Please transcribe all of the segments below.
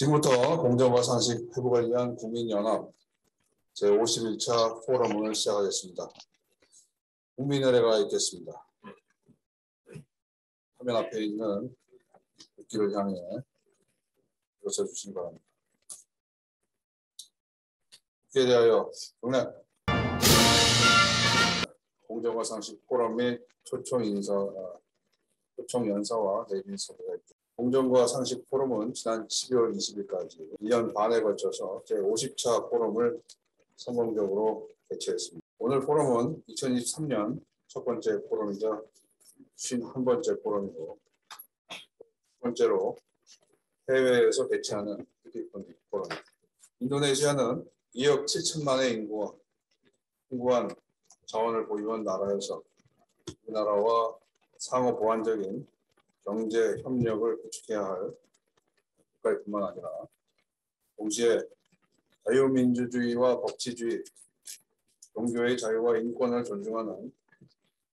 지금부터 공정과 상식 회복을 위한 국민연합 제51차 포럼을 시작하겠습니다. 국민의례가 있겠습니다. 화면 앞에 있는 국기를 향해 일어서주시기 바랍니다. 국기에 대하여 경례. 공정과 상식 포럼 및 초청 연사와 대변인 섭외가 있다. 공정과 상식 포럼은 지난 12월 20일까지 1년 반에 걸쳐서 제50차 포럼을 성공적으로 개최했습니다. 오늘 포럼은 2023년 첫 번째 포럼이자 51번째 포럼이고 첫 번째로 해외에서 개최하는 포럼입니다. 인도네시아는 2억 7천만의 인구와 풍부한 자원을 보유한 나라여서 우리나라와 상호 보완적인 경제 협력을 구축해야 할 국가일 뿐만 아니라 동시에 자유민주주의와 법치주의, 종교의 자유와 인권을 존중하는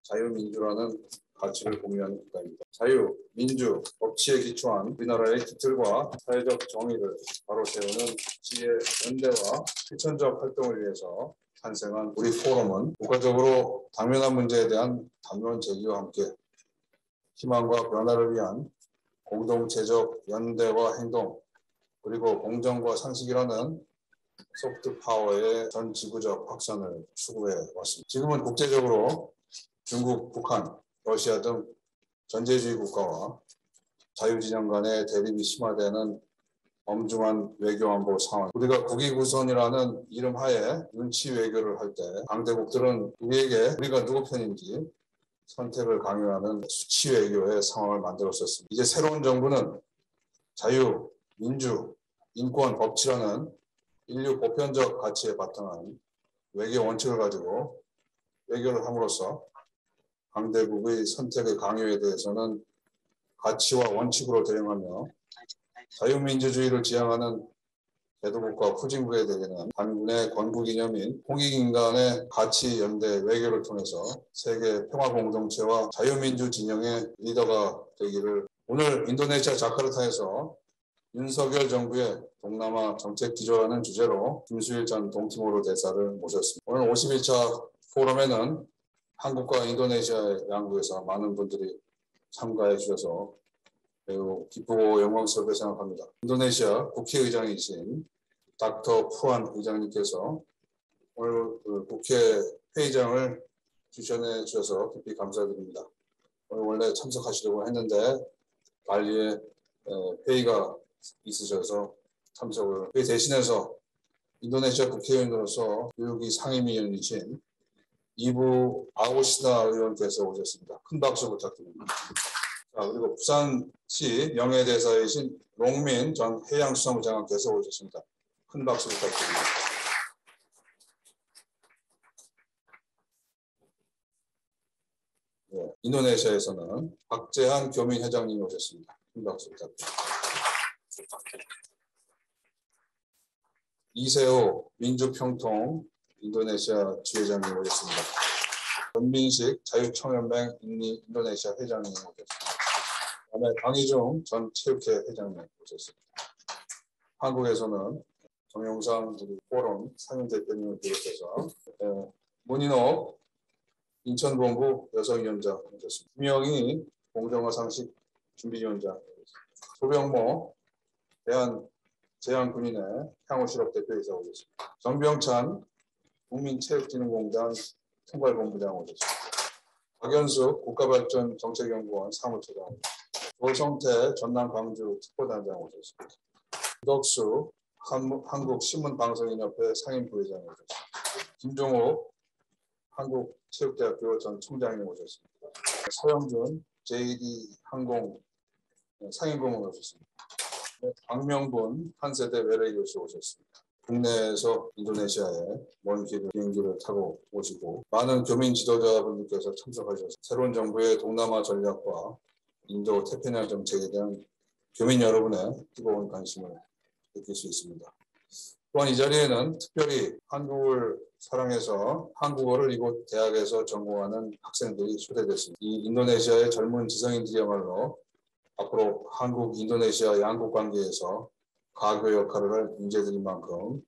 자유민주라는 가치를 공유하는 국가입니다. 자유, 민주, 법치에 기초한 우리나라의 기틀과 사회적 정의를 바로 세우는 지혜, 연대와 실천적 활동을 위해서 탄생한 우리 포럼은 국가적으로 당면한 문제에 대한 담론 제기와 함께 희망과 변화를 위한 공동체적 연대와 행동, 그리고 공정과 상식이라는 소프트 파워의 전 지구적 확산을 추구해 왔습니다. 지금은 국제적으로 중국, 북한, 러시아 등 전제주의 국가와 자유진영 간의 대립이 심화되는 엄중한 외교안보 상황. 우리가 국위구선이라는 이름 하에 눈치 외교를 할 때 강대국들은 우리에게 우리가 누구 편인지 선택을 강요하는 수치 외교의 상황을 만들었었습니다. 이제 새로운 정부는 자유, 민주, 인권, 법치라는 인류 보편적 가치에 바탕한 외교 원칙을 가지고 외교를 함으로써 강대국의 선택의 강요에 대해서는 가치와 원칙으로 대응하며 자유민주주의를 지향하는 개도국과 후진국에 대해서는 반군의 건국이념인 홍익인간의 가치 연대 외교를 통해서 세계 평화 공동체와 자유민주 진영의 리더가 되기를. 오늘 인도네시아 자카르타에서 윤석열 정부의 동남아 정책 기조라는 주제로 김수일 전 동티모르 대사를 모셨습니다. 오늘 51차 포럼에는 한국과 인도네시아 양국에서 많은 분들이 참가해 주셔서 매우 기쁘고 영광스럽게 생각합니다. 인도네시아 국회의장이신 닥터 푸안 의장님께서 오늘 국회 회의장을 추천해 주셔서 깊이 감사드립니다. 오늘 원래 참석하시려고 했는데 발리에 회의가 있으셔서 참석을 대신해서 인도네시아 국회의원으로서 교육위 상임위원이신 이부 아오시나 의원께서 오셨습니다. 큰 박수 부탁드립니다. 자, 그리고 부산시 명예대사이신 롱민 전 해양수산부 장관께서 오셨습니다. 큰 박수 부탁드립니다. 네, 인도네시아에서는 박재한 교민회장님이 오셨습니다. 큰 박수 부탁드립니다. 이세호 민주평통 인도네시아 지회장님 오셨습니다. 전민식 자유청연맹 인도네시아 회장님 오셨습니다. 그다음에 강희중 전 체육회 회장님 오셨습니다. 한국에서는 정영상 포럼 상임대표님을 비롯해서 문인옥 인천본부 여성위원장 오셨습니다. 김영희 공정과 상식 준비위원장, 소병모 대한제한군인회 향후실업 대표이사 오셨습니다. 정병찬 국민체육진흥공단 총괄본부장 오셨습니다. 박연숙 국가발전 정책연구원 사무처장 오셨습니다. 조성태 전남 광주 특보단장 오셨습니다. 구덕수 한국신문방송인협회 상임부회장 오셨습니다. 김종욱 한국체육대학교 전 총장님 오셨습니다. 서영준 JD 항공 상임고문 오셨습니다. 박명분 한세대 외래 교수 오셨습니다. 국내에서 인도네시아에 먼 길 비행기를 타고 오시고 많은 교민 지도자분들께서 참석하셔서 새로운 정부의 동남아 전략과 인도 태평양 정책에 대한 교민 여러분의 뜨거운 관심을 느낄 수 있습니다. 또한 이 자리에는 특별히 한국을 사랑해서 한국어를 이곳 대학에서 전공하는 학생들이 초대됐습니다. 이 인도네시아의 젊은 지성인들이야말로 앞으로 한국, 인도네시아 양국 관계에서 가교 역할을 할 인재들인 만큼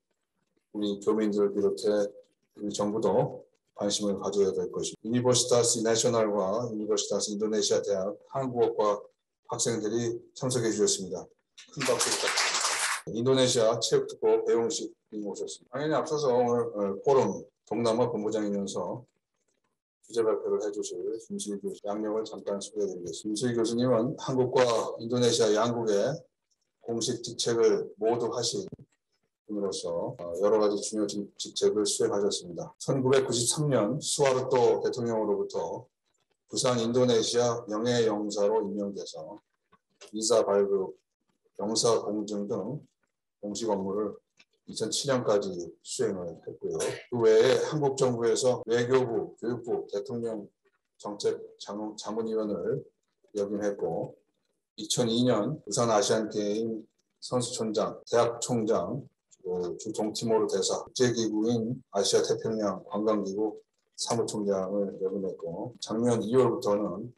우리 교민들을 비롯해 우리 정부도 관심을 가져야 될 것입니다. 유니버시타스 내셔널과 유니버시타스 인도네시아 대학 한국어과 학생들이 참석해 주셨습니다. 큰 박수 부탁드립니다. 인도네시아 체육특보 배용식 님이 오셨습니다. 당연히 앞서서 오늘 포럼 동남아 본부장이면서 주제 발표를 해주실 김수희 교수 양력을 잠깐 소개해드리겠습니다. 김수희 교수님은 한국과 인도네시아 양국의 공식 직책을 모두 하신 분으로서 여러 가지 중요 직책을 수행하셨습니다. 1993년 수하르토 대통령으로부터 부산 인도네시아 명예영사로 임명돼서 비자 발급, 영사 공증 등 공식 업무를 2007년까지 수행을 했고요. 그 외에 한국 정부에서 외교부, 교육부, 대통령 정책 자문위원을 역임했고 2002년 부산 아시안게임 선수촌장, 대학총장, 주 동티모르 대사, 국제기구인 아시아 태평양 관광기구 사무총장을 역임했고 작년 2월부터는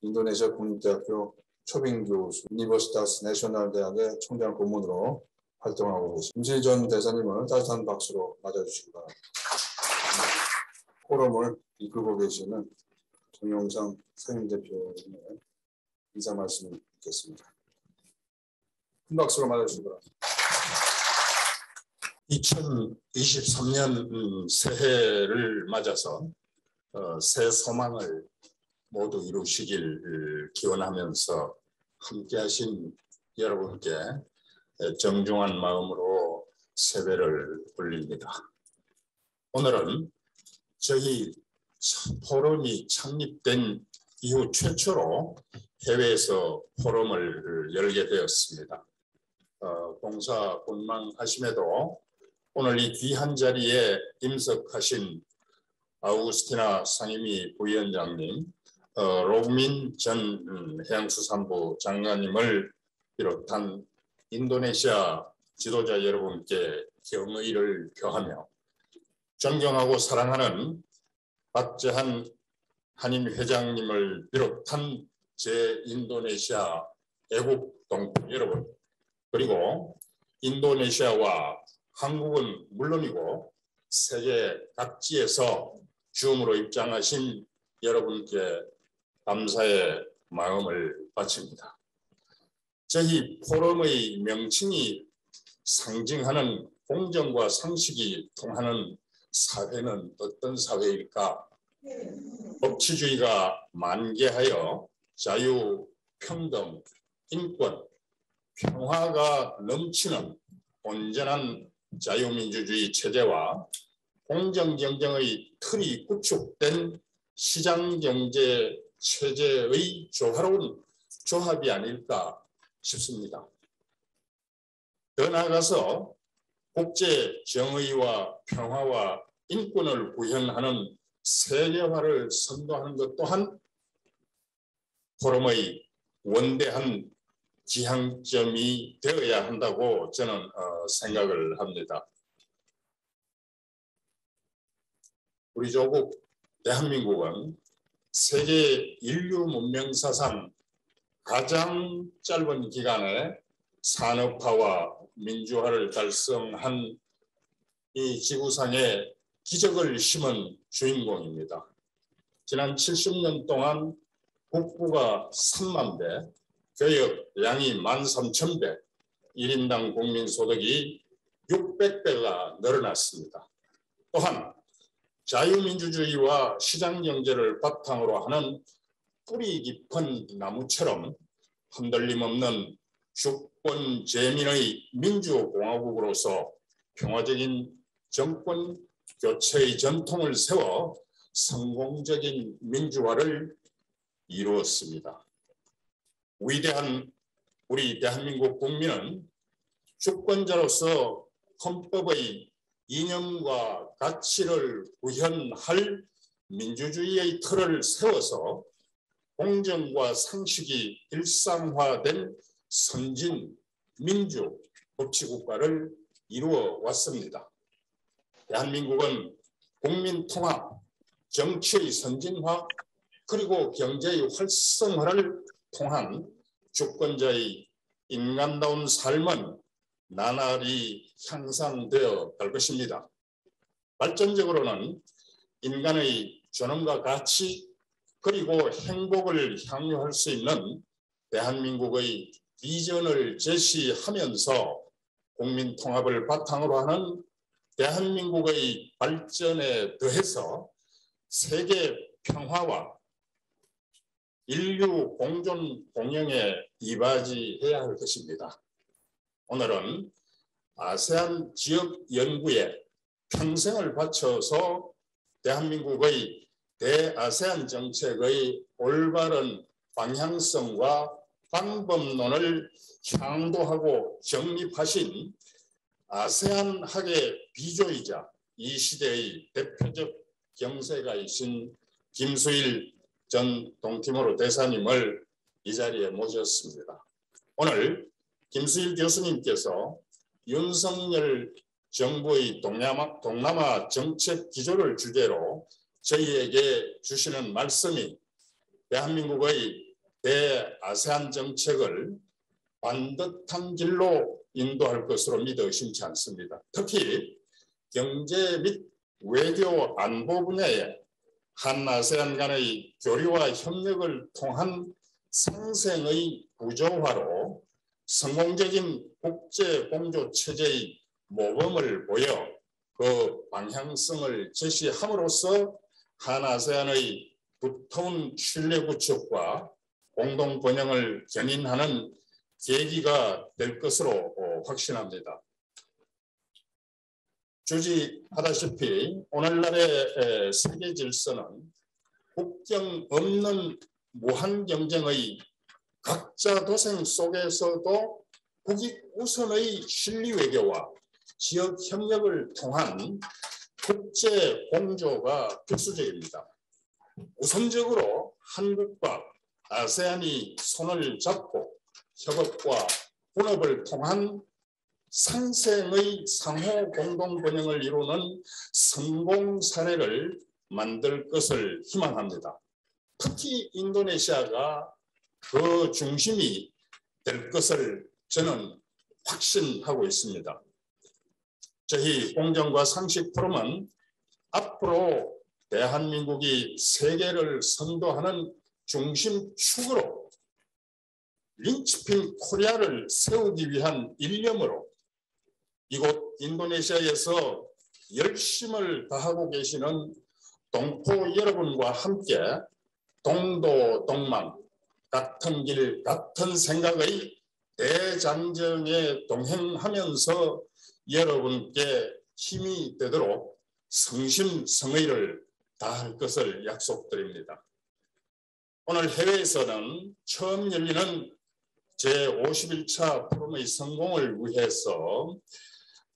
인도네시아 국립대학교 초빙 교수, 유니버시타스 내셔널 대학의 총장 고문으로 활동하고 계십니다. 김수희 전 대사님을 따뜻한 박수로 맞아주시기 바랍니다. 포럼을 이끌고 계시는 정용상 상임대표님의 인사 말씀 듣겠습니다. 큰 박수로 맞아주시기 바랍니다. 2023년 새해를 맞아서 새 소망을 모두 이루시길 기원하면서 함께하신 여러분께 정중한 마음으로 세배를 올립니다. 오늘은 저희 포럼이 창립된 이후 최초로 해외에서 포럼을 열게 되었습니다. 봉사곤망하심에도 오늘 이 귀한 자리에 임석하신 아우구스티나 상임위 부위원장님, 로민 전 해양수산부 장관님을 비롯한 인도네시아 지도자 여러분께 경의를 표하며 존경하고 사랑하는 박재한 한인 회장님을 비롯한 제 인도네시아 애국 동포 여러분, 그리고 인도네시아와 한국은 물론이고 세계 각지에서 줌으로 입장하신 여러분께 감사의 마음을 바칩니다. 저희 포럼의 명칭이 상징하는 공정과 상식이 통하는 사회는 어떤 사회일까? 법치주의가 만개하여 자유, 평등, 인권, 평화가 넘치는 온전한 자유민주주의 체제와 공정경쟁의 틀이 구축된 시장경제 체제의 조화로운 조합이 아닐까 싶습니다. 더 나아가서 국제 정의와 평화와 인권을 구현하는 세계화를 선도하는 것 또한 포럼의 원대한 지향점이 되어야 한다고 저는 생각을 합니다. 우리 조국 대한민국은 세계 인류 문명사상 가장 짧은 기간에 산업화와 민주화를 달성한 이 지구상에 기적을 심은 주인공입니다. 지난 70년 동안 국부가 3만 배, 교역 양이 13,000배, 1인당 국민소득이 600배가 늘어났습니다. 또한 자유민주주의와 시장경제를 바탕으로 하는 뿌리 깊은 나무처럼 흔들림 없는 주권 재민의 민주공화국으로서 평화적인 정권 교체의 전통을 세워 성공적인 민주화를 이루었습니다. 위대한 우리 대한민국 국민은 주권자로서 헌법의 이념과 가치를 구현할 민주주의의 틀을 세워서 공정과 상식이 일상화된 선진 민주 법치국가를 이루어 왔습니다. 대한민국은 국민 통합, 정치의 선진화, 그리고 경제의 활성화를 통한 주권자의 인간다운 삶은 나날이 향상되어 갈 것입니다. 발전적으로는 인간의 존엄과 가치 그리고 행복을 향유할 수 있는 대한민국의 비전을 제시하면서 국민 통합을 바탕으로 하는 대한민국의 발전에 더해서 세계 평화와 인류 공존 공영에 이바지해야 할 것입니다. 오늘은 아세안 지역 연구에 평생을 바쳐서 대한민국의 대아세안 정책의 올바른 방향성과 방법론을 향도하고 정립하신 아세안학의 비조이자 이 시대의 대표적 경세가이신 김수일 전 동티모르 대사님을 이 자리에 모셨습니다. 오늘 김수일 교수님께서 윤석열 정부의 동남아 정책 기조를 주제로 저희에게 주시는 말씀이 대한민국의 대아세안 정책을 반듯한 길로 인도할 것으로 믿어 의심치 않습니다. 특히 경제 및 외교 안보 분야에 한아세안 간의 교류와 협력을 통한 상생의 구조화로 성공적인 국제 공조 체제의 모범을 보여 그 방향성을 제시함으로써 한아세안의 두터운 신뢰 구축과 공동 번영을 견인하는 계기가 될 것으로 확신합니다. 주지하다시피 오늘날의 세계 질서는 국경 없는 무한 경쟁의 각자 도생 속에서도 국익 우선의 실리 외교와 지역 협력을 통한 국제 공조가 필수적입니다. 우선적으로 한국과 아세안이 손을 잡고 협업과 분업을 통한 상생의 상호 공동 번영을 이루는 성공 사례를 만들 것을 희망합니다. 특히 인도네시아가 그 중심이 될 것을 저는 확신하고 있습니다. 저희 공정과 상식 포럼은 앞으로 대한민국이 세계를 선도하는 중심축으로 린치핀 코리아를 세우기 위한 일념으로 이곳 인도네시아에서 열심을 다하고 계시는 동포 여러분과 함께 동도동망 같은 길 같은 생각의 대장정에 동행하면서 여러분께 힘이 되도록 성심성의를 다할 것을 약속드립니다. 오늘 해외에서는 처음 열리는 제51차 포럼의 성공을 위해서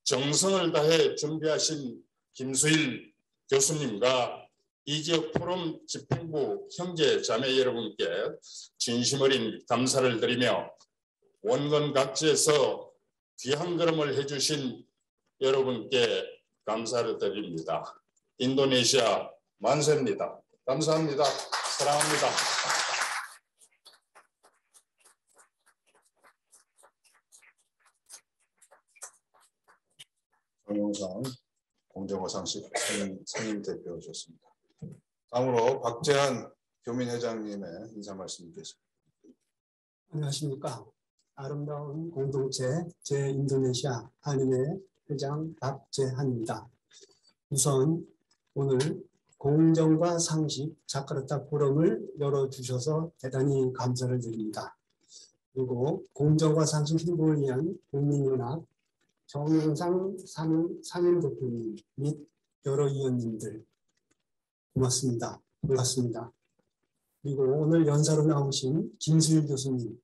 정성을 다해 준비하신 김수일 교수님과 이 지역 포럼 집행부 형제 자매 여러분께 진심 어린 감사를 드리며 원건 각지에서 귀한 걸음을 해주신 여러분께 감사를 드립니다. 인도네시아 만세입니다. 감사합니다. 사랑합니다. 정영상 공정과 상식 상임 대표셨습니다. 다음으로 박재한 교민회장님의 인사 말씀드리겠습니다. 안녕하십니까. 아름다운 공동체 제인도네시아 한인회 회장 박재한입니다. 우선 오늘 공정과 상식 자카르타 포럼을 열어주셔서 대단히 감사를 드립니다. 그리고 공정과 상식 행복을 위한 국민연합 정영상 상임 대표님 및 여러 위원님들 고맙습니다. 반갑습니다. 그리고 오늘 연사로 나오신 김수일 교수님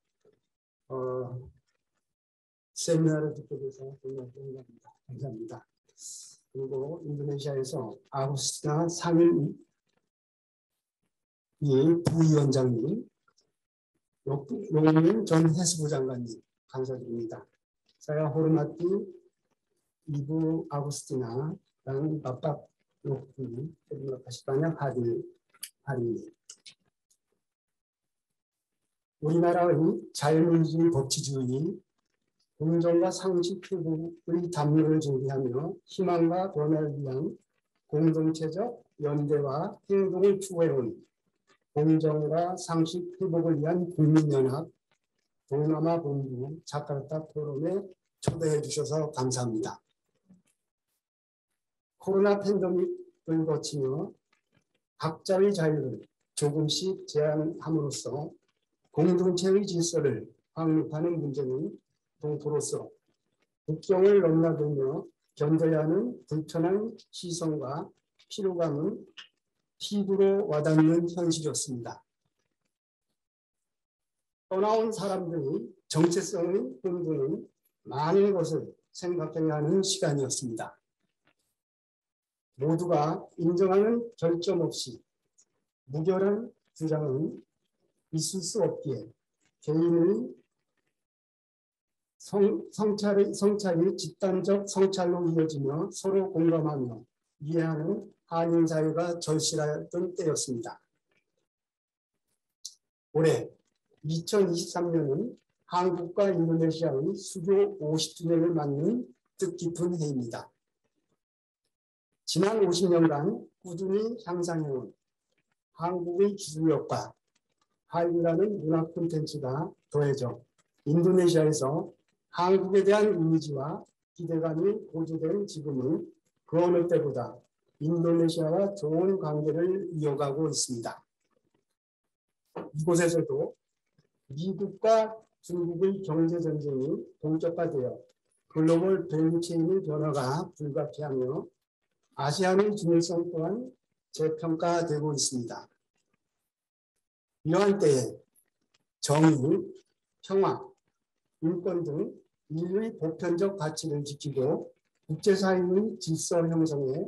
세미나를 듣게 돼서 정말 영광입니다. 감사합니다. 그리고 인도네시아에서 아구스티나 상임 부위원장님, 용민 전 해수부 장관님 감사드립니다. Saya hormati Ibu Agustina dan Bapak Lukman. Terima kasih banyak hadir hari ini. 우리나라의 자유민주주의 법치주의 공정과 상식 회복의 담론을 준비하며 희망과 변화를 위한 공동체적 연대와 행동을 추구해온 공정과 상식 회복을 위한 국민연합 동남아 본부 자카르타 포럼에 초대해 주셔서 감사합니다. 코로나 팬데믹을 거치며 각자의 자유를 조금씩 제한함으로써 공동체의 질서를 확립하는 문제는 동포로서 국경을 넘나들며 견뎌야 하는 불편한 시선과 피로감은 피부로 와닿는 현실이었습니다. 떠나온 사람들의 정체성의 혼돈은 많은 것을 생각해야 하는 시간이었습니다. 모두가 인정하는 결점 없이 무결한 주장은 있을 수 없기에 개인의 성찰이 집단적 성찰로 이어지며 서로 공감하며 이해하는 한인 사회가 절실하던 때였습니다. 올해 2023년은 한국과 인도네시아의 수교 50주년을 맞는 뜻깊은 해입니다. 지난 50년간 꾸준히 향상해온 한국의 기술력과 한류라는 문화 콘텐츠가 더해져 인도네시아에서 한국에 대한 이미지와 기대감이 고조된 지금은 그 어느 때보다 인도네시아와 좋은 관계를 이어가고 있습니다. 이곳에서도 미국과 중국의 경제전쟁이 본격화되어 글로벌 밸류체인의 변화가 불가피하며 아시아의 중요성 또한 재평가되고 있습니다. 이러한 때에 정의, 평화, 인권 등 인류의 보편적 가치를 지키고 국제사회의 질서 형성에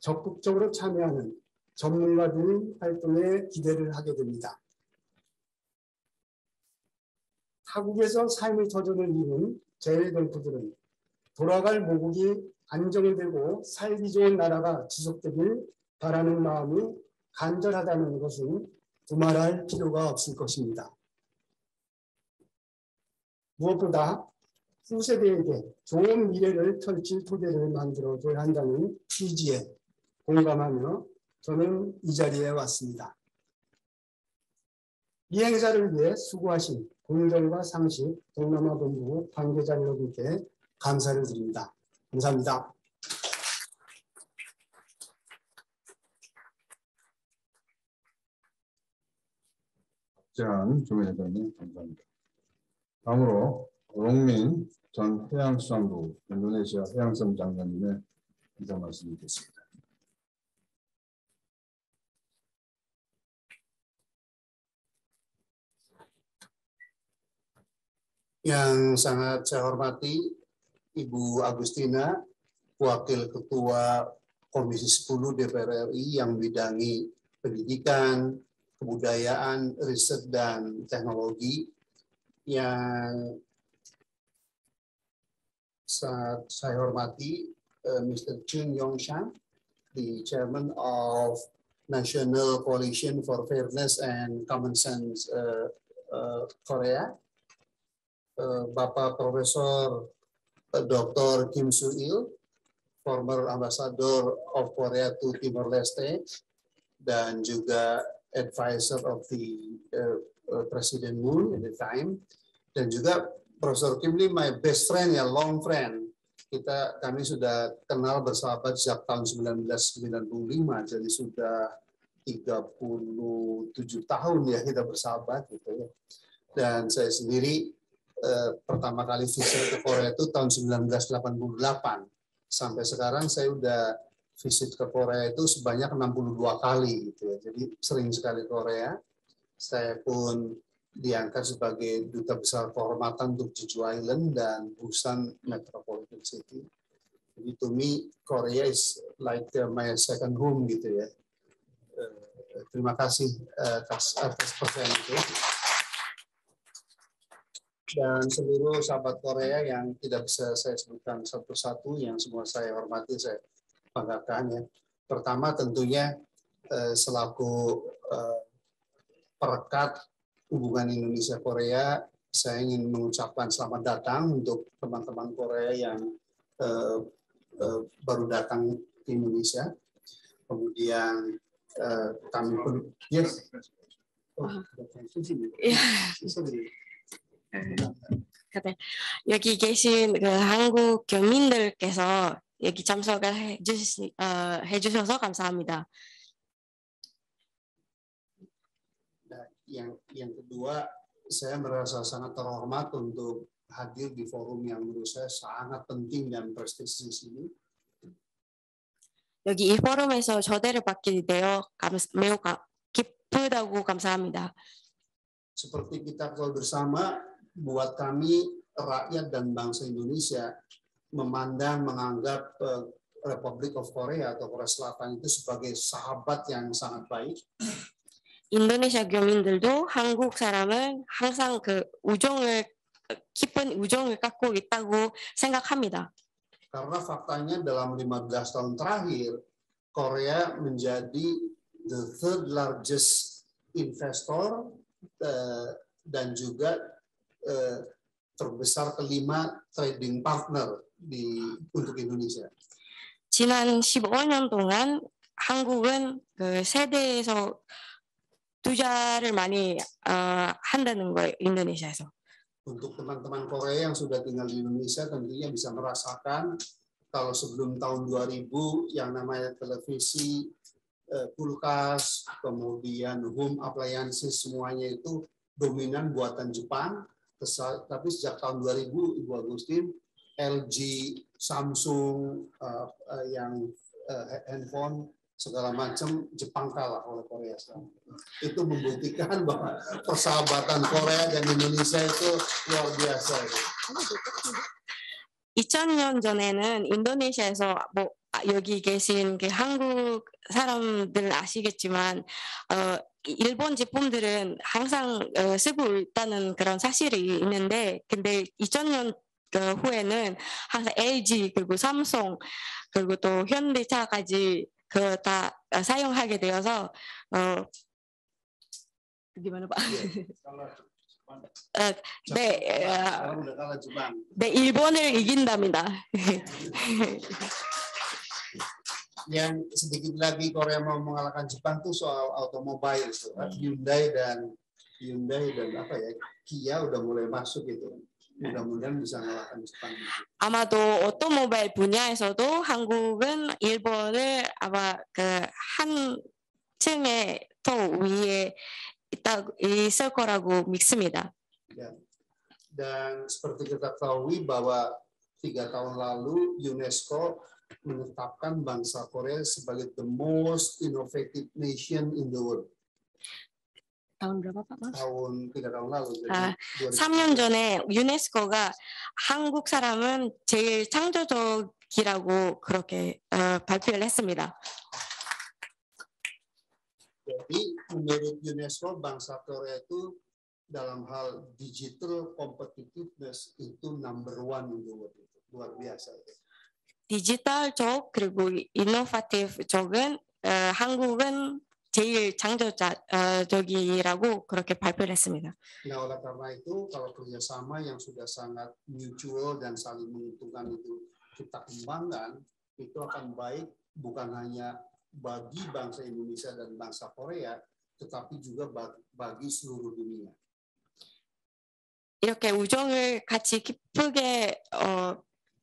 적극적으로 참여하는 전문가들의 활동에 기대를 하게 됩니다. 타국에서 삶의 터전을 이룬 재외동포들은 돌아갈 모국이 안정되고 살기 좋은 나라가 지속되길 바라는 마음이 간절하다는 것은 두말할 필요가 없을 것입니다. 무엇보다 후세대에게 좋은 미래를 펼칠 토대를 만들어줘야 한다는 취지에 공감하며 저는 이 자리에 왔습니다. 이 행사를 위해 수고하신 공정과 상식 동남아 본부 관계자 여러분께 감사를 드립니다. 감사합니다. 박재환 주민회장님 감사합니다. 다음으로 롱민 전 해양수산부 인도네시아 해양성 장관님의 인사 말씀 드리겠습니다. Yang sangat saya hormati Ibu Agustina, Wakil Ketua Komisi 10 DPR RI yang membidangi pendidikan, kebudayaan, riset, dan teknologi. Yang saya hormati Mr. Chun Yong-shan, the Chairman of National Coalition for Fairness and Common Sense Korea. Bapak Profesor Dr. Kim Soo-il, former Ambassador of Korea to Timor-Leste, dan juga advisor of the President Moon at the time, dan juga Profesor Kim ini my best friend ya, long friend. Kami sudah kenal bersahabat sejak tahun 1995, jadi sudah 37 tahun ya kita bersahabat gitu ya. Dan saya sendiri pertama kali visit ke Korea itu tahun 1988. Sampai sekarang saya udah visit ke Korea itu sebanyak 62 kali gitu ya. Jadi sering sekali Korea. Saya pun diangkat sebagai duta besar kehormatan untuk Jeju Island dan Busan Metropolitan City. Jadi to me Korea is like my second home gitu ya. Terima kasih atas percayaan itu. Dan seluruh sahabat Korea yang tidak bisa saya sebutkan satu-satu, yang semua saya hormati, saya banggakan ya. Pertama tentunya selaku perekat hubungan Indonesia-Korea, saya ingin mengucapkan selamat datang untuk teman-teman Korea yang baru datang ke Indonesia. Kemudian kami pun, yes. 여기 계신 그 한국 교민들께서 여기 참석을 해주셔서 감사합니다. Yang kedua, saya merasa sangat terhormat untuk hadir di forum yang menurut saya sangat penting dan prestisius ini. 여기 이 포럼에서 초대를 받게 되어 매우 기쁘다고 감사합니다. Seperti kita tahu bersama, buat kami rakyat dan bangsa Indonesia menganggap Republic of Korea atau Korea Selatan itu sebagai sahabat yang sangat baik. 인도네시아 교민들도 한국 사람은 항상 그 깊은 우정을 갖고 있다고 생각합니다. Karena faktanya dalam 15 tahun terakhir, Korea menjadi the third largest investor dan juga terbesar kelima trading partner untuk Indonesia. 지난 15년 동안 한국은 그 세대에서 투자를 많이 한다는 거예요, 인도네시아에서. Untuk teman-teman Korea yang sudah tinggal di Indonesia tentunya bisa merasakan kalau sebelum tahun 2000 yang namanya televisi, kulkas, kemudian home appliances semuanya itu dominan buatan Jepang. Tapi sejak tahun 2000, Ibu Agustin, LG, Samsung, yang handphone segala macam Jepang kalah oleh Korea sekarang. Itu membuktikan bahwa persahabatan Korea dan Indonesia itu luar biasa. 2000년 전에는 인도네시아에서 여기 계신 그 한국 사람들은 아시겠지만 일본 제품들은 항상 쓰고 있다는 그런 사실이 있는데, 근데 2000년 후에는 항상 LG 그리고 삼성 그리고 또 현대차까지 다 사용하게 되어서 gimana Pak? 네, 일본을 이긴답니다. Yang sedikit lagi Korea mau mengalahkan Jepang tuh soal otomobil, Hyundai dan apa ya, Kia udah mulai masuk gitu. 무mudahan bisa mengalahkan Jepang. 아마도 오토모바일 분야에서도 한국은 일본을 아마 그 한 층에 더 위에 있을 거라고 믿습니다. Dan seperti kita ketahui bahwa 3 tahun lalu UNESCO menetapkan bangsa Korea sebagai the most innovative nation in the world. tahun berapa Pak? Mas? tahun 3 tahun lalu. 3년 전에 유네스코가 한국 사람은 제일 창조적이라고 그렇게 발표를 했습니다. Jadi menurut UNESCO bangsa Korea itu dalam hal digital competitiveness itu number 1 in the world. luar biasa. 디지털 쪽 그리고 이노베이티브 쪽은 한국은 제일 창조적이라고 그렇게 발표를 했습니다. Nah, oleh karena itu kalau kerjasama yang sudah sangat mutual dan saling menguntungkan itu kita kembangkan, itu akan baik bukan hanya bagi bangsa Indonesia dan bangsa Korea, tetapi juga bagi seluruh dunia. 이렇게 우정을 같이 깊게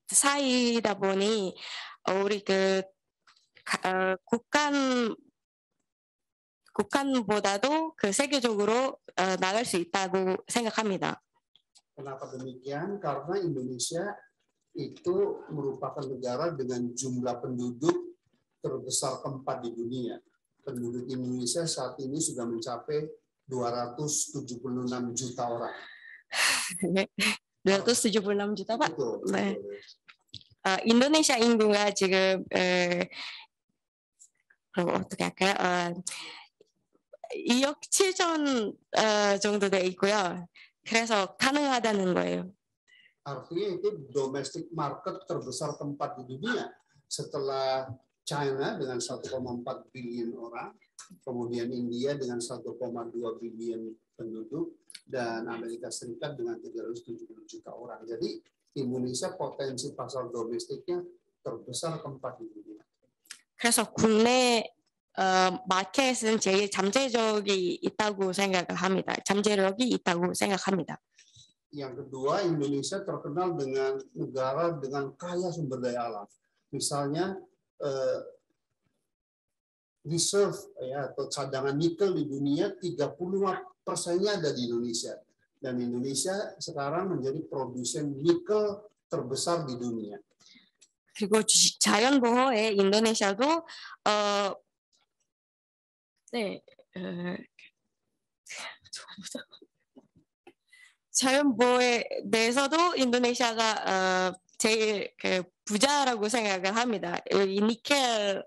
사이다 보니 우리 그 국간보다도 그 세계적으로 나갈 수 있다고 생각합니다. Kenapa demikian? Karena Indonesia itu merupakan negara dengan jumlah penduduk terbesar keempat di dunia. Penduduk Indonesia saat ini sudah mencapai 276 juta orang. 276 juta Pak? Betul. 네. 인도네시아 인구가 지금 어떻게 할까요? 2억 7천 정도 돼 있고요. 그래서 가능하다는 거예요. Artinya itu domestic market terbesar keempat di dunia setelah China dengan 1,4 billion orang, kemudian India dengan 1,2 billion penduduk, dan Amerika Serikat dengan 370 juta orang. Jadi Indonesia potensi pasar domestiknya terbesar keempat di dunia. 그래서 국내 마켓은 제일 잠재력이 있다고 생각을 합니다. 잠재력이 있다고 생각합니다. Yang kedua, Indonesia terkenal dengan negara dengan kaya sumber daya alam. Misalnya reserve atau cadangan nikel di dunia 35%-nya ada di Indonesia. Dan Indonesia sekarang menjadi produsen nikel terbesar di dunia. 그리고 자연 보호에 인도네시아도 자연 보호에 대해서도 인도네시아가 제일 부자라고 생각을 합니다. 이 니켈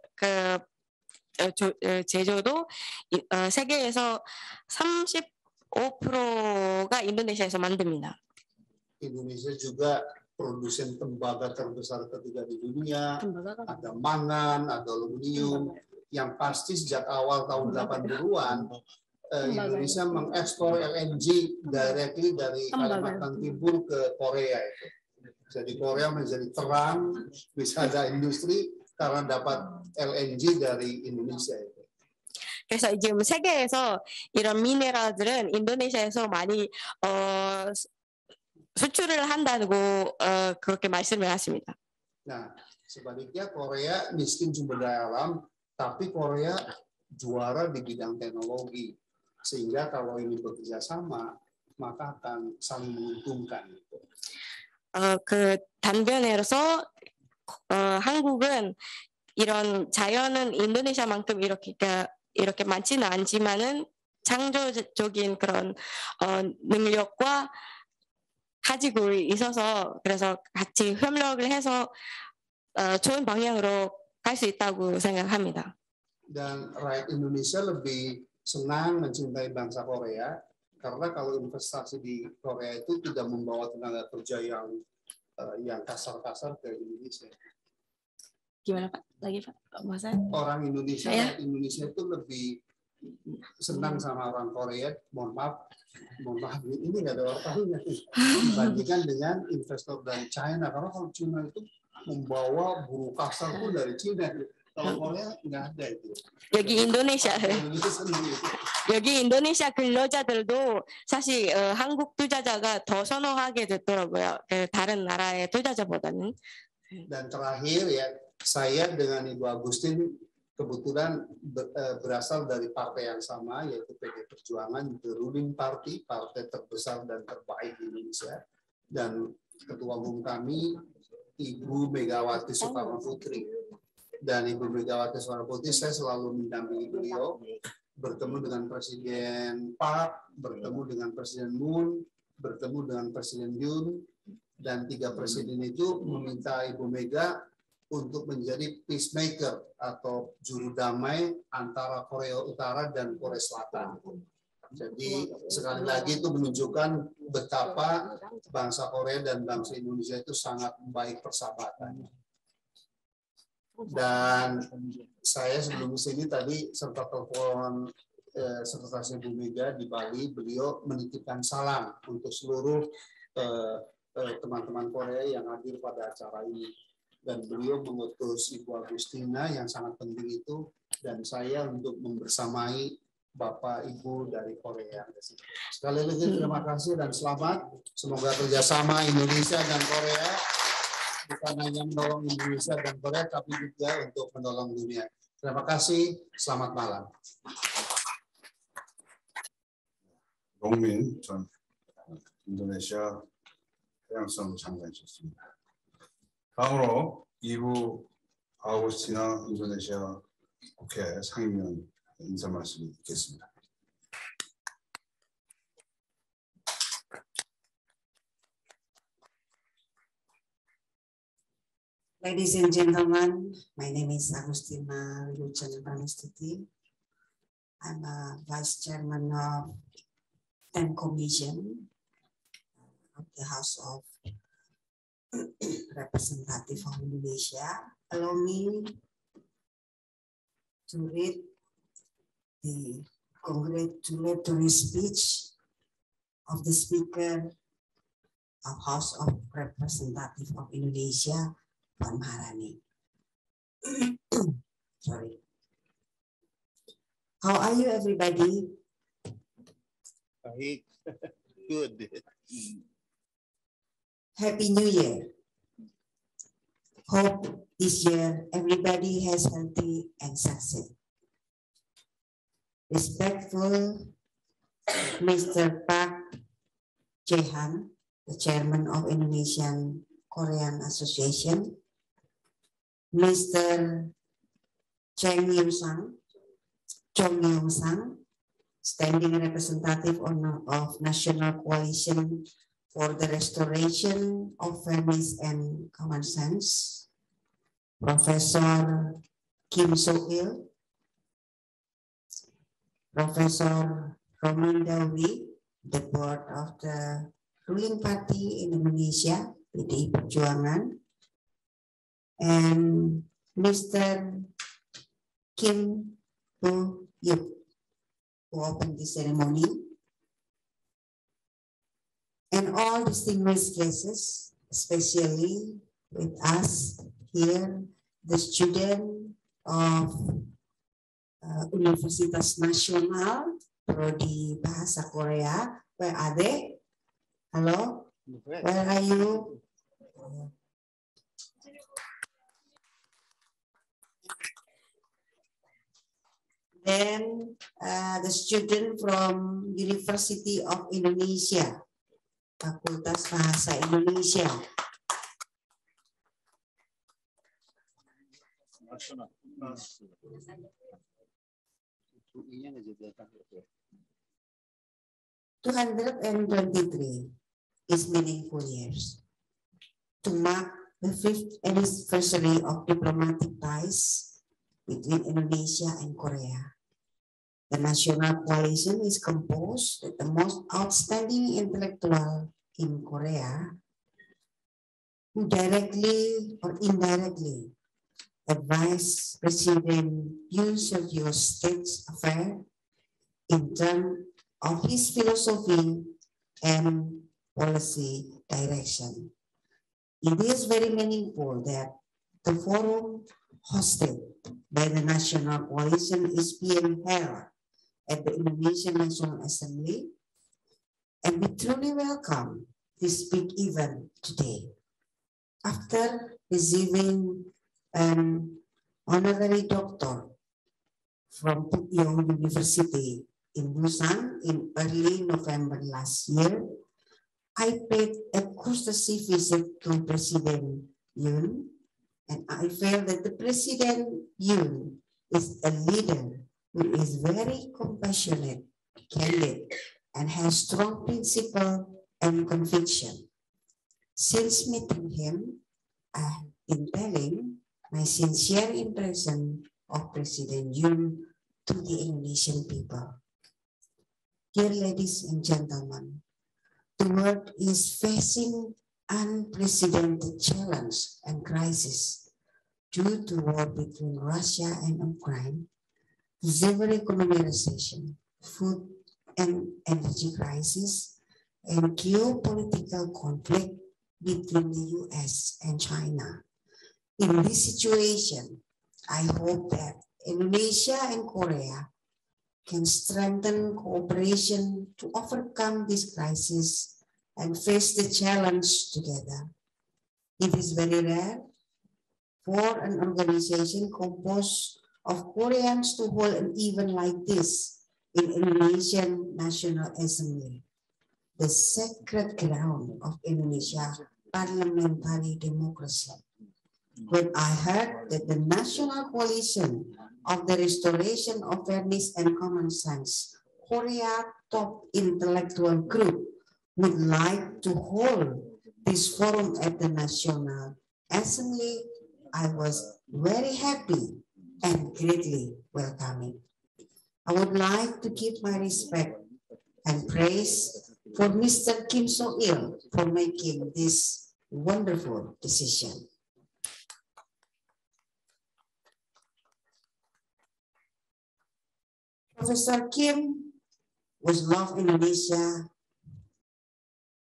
제조도 세계에서 35%가 인도네시아에서 만듭니다. Indonesia juga produsen tembaga terbesar ketiga di dunia. Ada mangan, ada aluminium. Yang pasti sejak awal tahun 80-an Indonesia mengekspor LNG directly dari Kalimantan Timur ke Korea itu. Jadi Korea menjadi terang, bisa ada industri karena dapat LNG dari Indonesia itu. 그래서 지금 세계에서 이런 미네랄들은 인도네시아에서 많이 수출을 한다고 그렇게 말씀을 하십니다. Nah, sebaliknya Korea miskin sumber daya alam, tapi Korea juara di bidang teknologi. Sehingga kalau ini bekerja sama, maka akan saling menguntungkan. 그 단변에서 한국은 이런 자연은 인도네시아만큼 이렇게 많지는 않지만은 창조적인 그런 능력과 가지고 있어서 그래서 같이 협력을 해서 좋은 방향으로 갈 수 있다고 생각합니다. Dan rakyat Indonesia lebih senang mencintai bangsa Korea karena kalau investasi di Korea itu tidak membawa tenaga kerja yang kasar-kasar ke Indonesia. Gimana Pak? Lagi Pak? Masa? Orang Indonesia itu lebih senang sama orang Korea. Mohon maaf, ini nggak ada orangnya dibandingkan dengan investor dari China. Karena kalau China itu membawa buruh kasar pun dari China. Kalau Korea nggak ada itu. 여기 인도네시아 근로자들도 사실 한국 투자자가 더 선호하게 됐더라고요. 다른 나라의 투자자보다는. Dan terakhir ya, saya dengan Ibu Agustin kebetulan berasal dari partai yang sama, yaitu PD Perjuangan, The Ruling Party, partai terbesar dan terbaik di Indonesia. Dan ketua umum kami Ibu Megawati Soekarno Putri. Dan Ibu Megawati Soekarno Putri, saya selalu mendampingi beliau, bertemu dengan Presiden Park, bertemu dengan Presiden Moon, bertemu dengan Presiden Yoon, dan 3 presiden itu meminta Ibu Mega untuk menjadi peacemaker atau juru damai antara Korea Utara dan Korea Selatan. Jadi sekali lagi itu menunjukkan betapa bangsa Korea dan bangsa Indonesia itu sangat baik persahabatannya. Dan saya sebelum sini tadi sempat telepon sekretaris Bu Mega di Bali, beliau menitipkan salam untuk seluruh teman-teman Korea yang hadir pada acara ini. Dan beliau mengutus Ibu Agustina yang sangat penting itu dan saya untuk membersamai Bapak Ibu dari Korea. Sekali lagi terima kasih dan selamat. Semoga kerjasama Indonesia dan Korea bukan hanya menolong Indonesia dan Korea, tapi juga untuk menolong dunia. Terima kasih. Selamat malam. 농민 전 인도네시아 해양성 장관이셨습니다. 다음으로 이부 아우구스티나 인도네시아 국회 상임위원 인사 말씀 듣겠습니다. Ladies and gentlemen, my name is Agustina Wilucana Pranestuti. I'm a Vice Chairman of TEN Commission of the House of Representatives of Indonesia. Allow me to read the congratulatory speech of the Speaker of House of Representatives of Indonesia, Puan Maharani. Sorry. How are you, everybody? Good. Happy New Year. Hope this year everybody has healthy and success. Respectful Mr. Park Jae-han, the Chairman of Indonesian Korean Association, Mr. Chong Yong-sang, Standing Representative of National Coalition for the Restoration of Fairness and Common Sense, Professor Kim So-il, Professor Roman Dawi, the board of the ruling party in Indonesia, PDI Perjuangan, and Mr. Kim Woo-yuk, who opened the ceremony, and all distinguished guests, especially with us here, the student of Universitas Nasional Prodi Bahasa Korea. Where are they? Hello? Where are you? Then the student from University of Indonesia, Fakultas Bahasa Indonesia. Nasional. 223 is meaningful years to mark the 5th anniversary of diplomatic ties between Indonesia and Korea. The National Coalition is composed of the most outstanding intellectual in Korea who directly or indirectly advised President Yoon Suk-yeol's state affairs in terms of his philosophy and policy direction. It is very meaningful that the forum hosted by the National Coalition is being held at the Indonesian National Assembly, and we truly welcome this big event today. After receiving an honorary doctor from Pukyong University in Busan in early November last year, I paid a courtesy visit to President Yoon, and I felt that the President Yoon is a leader who is very compassionate, candid, and has strong principle and conviction. Since meeting him, I have been telling my sincere impression of President Yoon to the Indonesian people. Dear ladies and gentlemen, the world is facing unprecedented challenge and crisis due to war between Russia and Ukraine, severe economic recession, food and energy crisis, and geopolitical conflict between the US and China. In this situation, I hope that Indonesia and Korea can strengthen cooperation to overcome this crisis and face the challenge together. It is very rare for an organization composed of Koreans to hold an event like this in Indonesian National Assembly, the sacred ground of Indonesia parliamentary democracy. When I heard that the National Coalition of the Restoration of Fairness and Common Sense, Korea top intellectual group, would like to hold this forum at the National Assembly, I was very happy and greatly welcoming. I would like to give my respect and praise for Mr. Kim So-il for making this wonderful decision. Professor Kim was loved Indonesia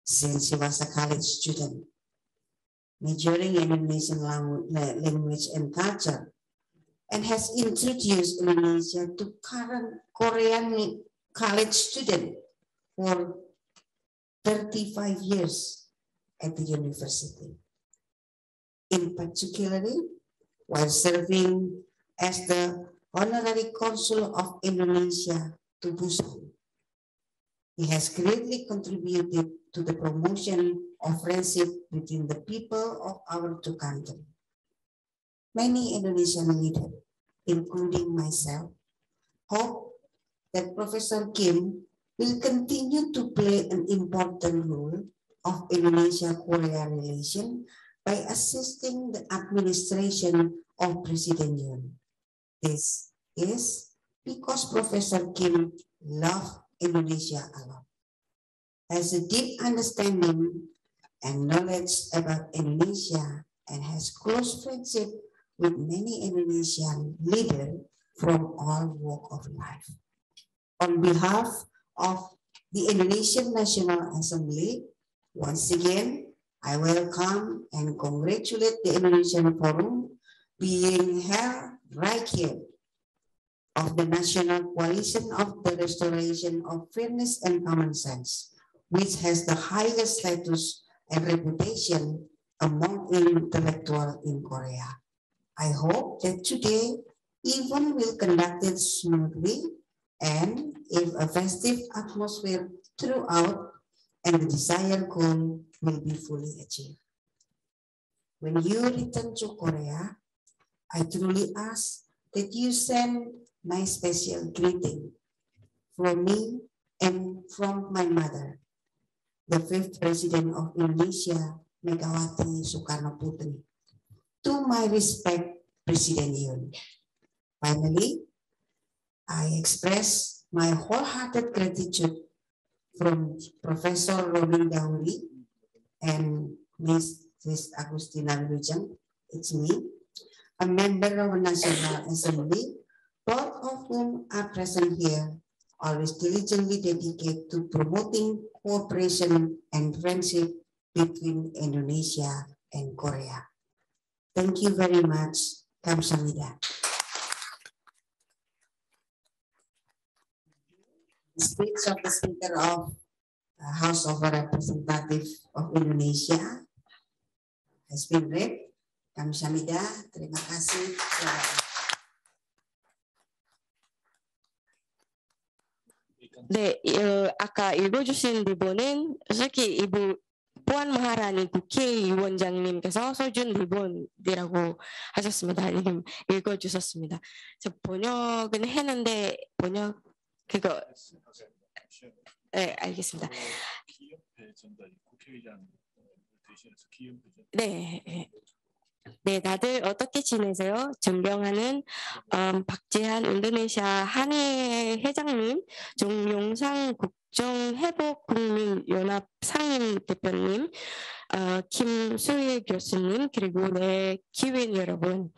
since he was a college student, majoring in Indonesian language and culture, and has introduced Indonesia to current Korean college students for 35 years at the university. In particular, while serving as the Honorary Consul of Indonesia to Busan, he has greatly contributed to the promotion of friendship between the people of our two countries. Many Indonesian leaders, including myself, hope that Professor Kim will continue to play an important role of Indonesia-Korea relations by assisting the administration of President Yoon. This is because Professor Kim loved Indonesia a lot, has a deep understanding and knowledge about Indonesia, and has close friendship with many Indonesian leaders from all walks of life. On behalf of the Indonesian National Assembly, once again, I welcome and congratulate the Indonesian Forum being held right here of the National Coalition of the Restoration of Fairness and Common Sense, which has the highest status and reputation among intellectuals in Korea. I hope that today event will conducted smoothly and if a festive atmosphere throughout, and the desired goal will be fully achieved. When you return to Korea, I truly ask that you send my special greeting from me and from my mother, the 5th President of Indonesia, Megawati Soekarno Putri, to my respect, President Yoon. Finally, I express my wholehearted gratitude from Professor Robin Dauri and Ms. Agustina Wilujeng, it's me, a member of the National Assembly, both of whom are present here, always diligently dedicated to promoting cooperation and friendship between Indonesia and Korea. Thank you very much. Kamsahamnida. The speech of the Speaker of the House of Representatives of Indonesia has been read. Kamsahamnida. Terima kasih. 네, 아까 읽어주신 부분은 솔직히 보안 마하라니 국회의원장님께서 써준 리본이라고 하셨습니다. 읽어주셨습니다. 저 번역은 했는데 번역 그거 네 알겠습니다. 네. 네, 다들 어떻게 지내세요? 존경하는 박재한 인도네시아 한의 회장님, 정용상 국정회복국민연합 상임 대표님, 김수희 교수님, 그리고 네, 기회인 여러분.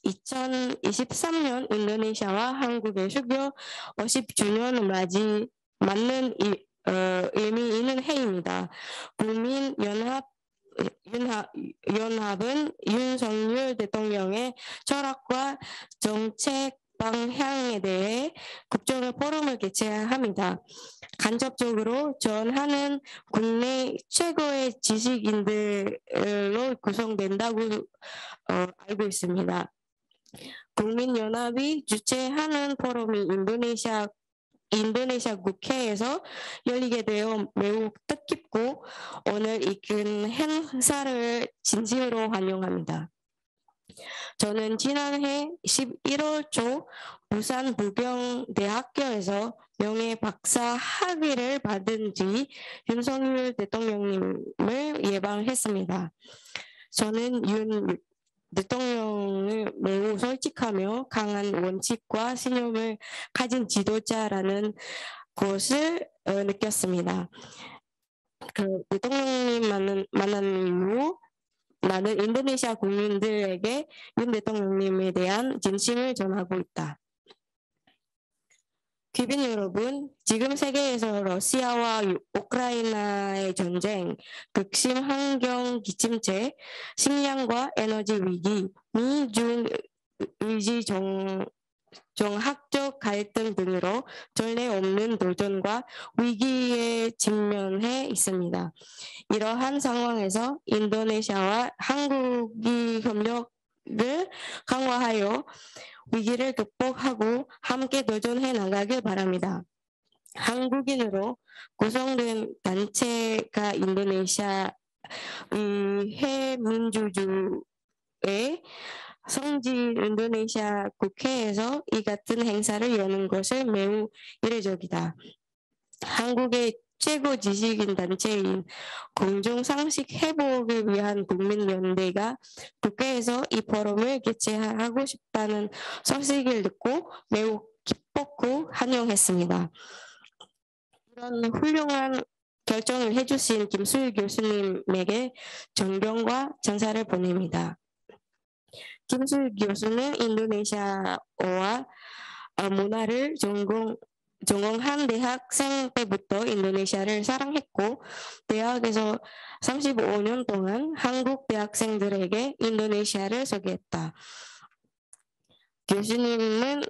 2023년 인도네시아와 한국의 수교 50주년 맞는 의미 있는 해입니다. 연합은 윤석열 대통령의 철학과 정책 방향에 대해 국정 포럼을 개최합니다. 간접적으로 전하는 국내 최고의 지식인들로 구성된다고 알고 있습니다. 국민연합이 주최하는 포럼이 인도네시아 국회에서 열리게 되어 매우 뜻깊고 오늘 이끈 행사를 진심으로 환영합니다. 저는 지난해 11월 초 부산 부경대학교에서 명예 박사 학위를 받은 뒤 윤석열 대통령님을 예방했습니다. 저는 윤 대통령을 매우 솔직하며 강한 원칙과 신념을 가진 지도자라는 것을 느꼈습니다. 그 대통령님 만난 이후 나는 인도네시아 국민들에게 윤 대통령님에 대한 진심을 전하고 있다. 귀빈 여러분, 지금 세계에서 러시아와 우크라이나의 전쟁, 극심 환경 기침체, 식량과 에너지 위기, 미중 의지 정학적 갈등 등으로 전례 없는 도전과 위기에 직면해 있습니다. 이러한 상황에서 인도네시아와 한국이 협력을 강화하여 위기를 극복하고 함께 도전해 나가길 바랍니다. 한국인으로 구성된 단체가 인도네시아 해민주주의 성지 인도네시아 국회에서 이 같은 행사를 여는 것을 매우 이례적이다. 한국의 최고 지식인 단체인 공정상식 회복을 위한 국민연대가 국회에서 이 포럼을 개최하고 싶다는 소식을 듣고 매우 기뻤고 환영했습니다. 이런 훌륭한 결정을 해주신 김수일 교수님에게 존경과 감사를 보냅니다. 김수일 교수는 인도네시아어와 문화를 전공한 대학생 때부터 인도네시아를 사랑했고 대학에서 35년 동안 한국 대학생들에게 인도네시아를 소개했다. 교수님은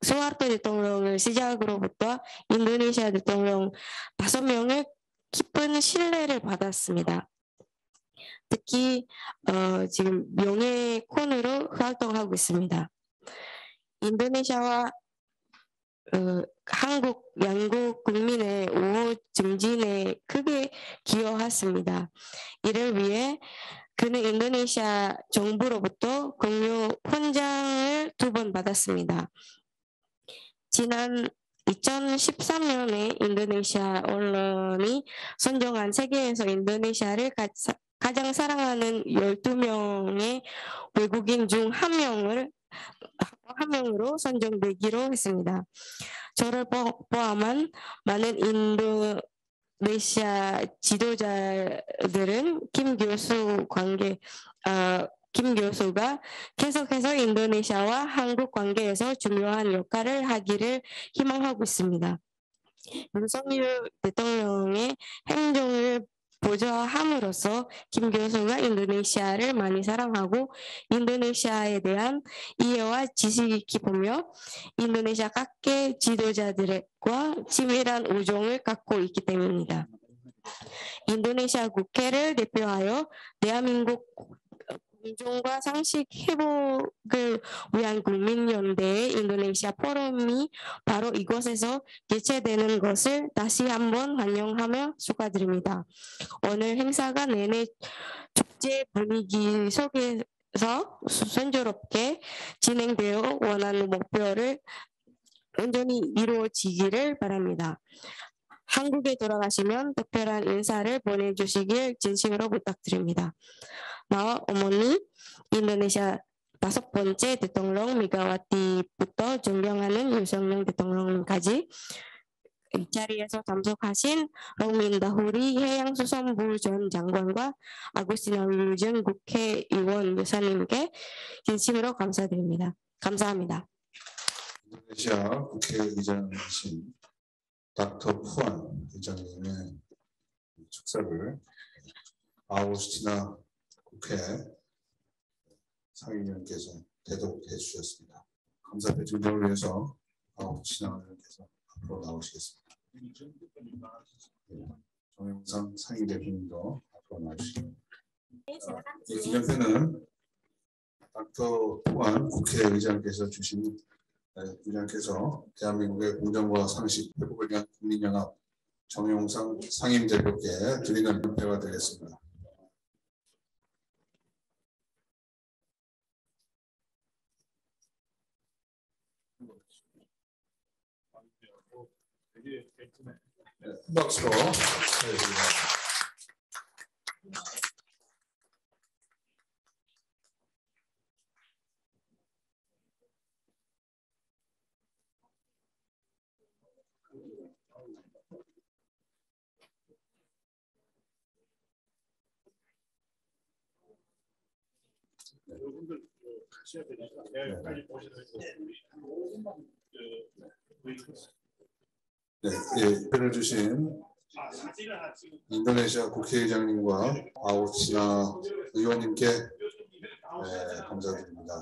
소하르토 대통령을 시작으로부터 인도네시아 대통령 5명을 깊은 신뢰를 받았습니다. 특히 지금 명예콘으로 활동하고 있습니다. 인도네시아와 한국, 양국 국민의 우호 증진에 크게 기여했습니다. 이를 위해 그는 인도네시아 정부로부터 공유 훈장을 2번 받았습니다. 지난 2013년에 인도네시아 언론이 선정한 세계에서 인도네시아를 가장 사랑하는 12명의 외국인 중 한 명으로 선정되기로 했습니다. 저를 포함한 많은 인도네시아 지도자들은 김 교수가 계속해서 인도네시아와 한국 관계에서 중요한 역할을 하기를 희망하고 있습니다. 윤석열 대통령의 행정을 보좌함으로써 김 교수가 인도네시아를 많이 사랑하고 인도네시아에 대한 이해와 지식이 깊으며 인도네시아 각계 지도자들과 친밀한 우정을 갖고 있기 때문입니다. 인도네시아 국회를 대표하여 대한민국 공정과 상식 회복을 위한 국민연대의 인도네시아 포럼이 바로 이곳에서 개최되는 것을 다시 한번 환영하며 축하드립니다. 오늘 행사가 내내 축제 분위기 속에서 순조롭게 진행되어 원하는 목표를 온전히 이루어지기를 바랍니다. 한국에 돌아가시면 특별한 인사를 보내주시길 진심으로 부탁드립니다. 나와 어머니 인도네시아 5번째 대통령 미가와티부터 존경하는 윤석열 대통령까지 이 자리에서 참석하신 럭민다후리 해양수산부 전 장관과 아구스티나 윌전 국회의원 여사님께 진심으로 감사드립니다. 감사합니다. 인도네시아 국회의장이신 닥터 푸안 의장님의 축사를 아우구스티나 국회 상임위원께서 대독해 주셨습니다. 감사의 증정을 위해서 아우구스티나 의원께서 앞으로 나오시겠습니다. 정영상 상임대표님도 앞으로 나오시겠습니다. 이 기념패는 닥터 푸안 국회의장께서 주신 의장께서 대한민국의 공정과 상식 회복을 위한 국민연합 정용상 상임대표께 드리는 명패가 되겠습니다. 박수로 해주십니다. 여러분들 가셔야 되니까 빨리 보시는 네, 예, 표를 주신 인도네시아 국회의장님과 아우치나 의원님께 감사드립니다.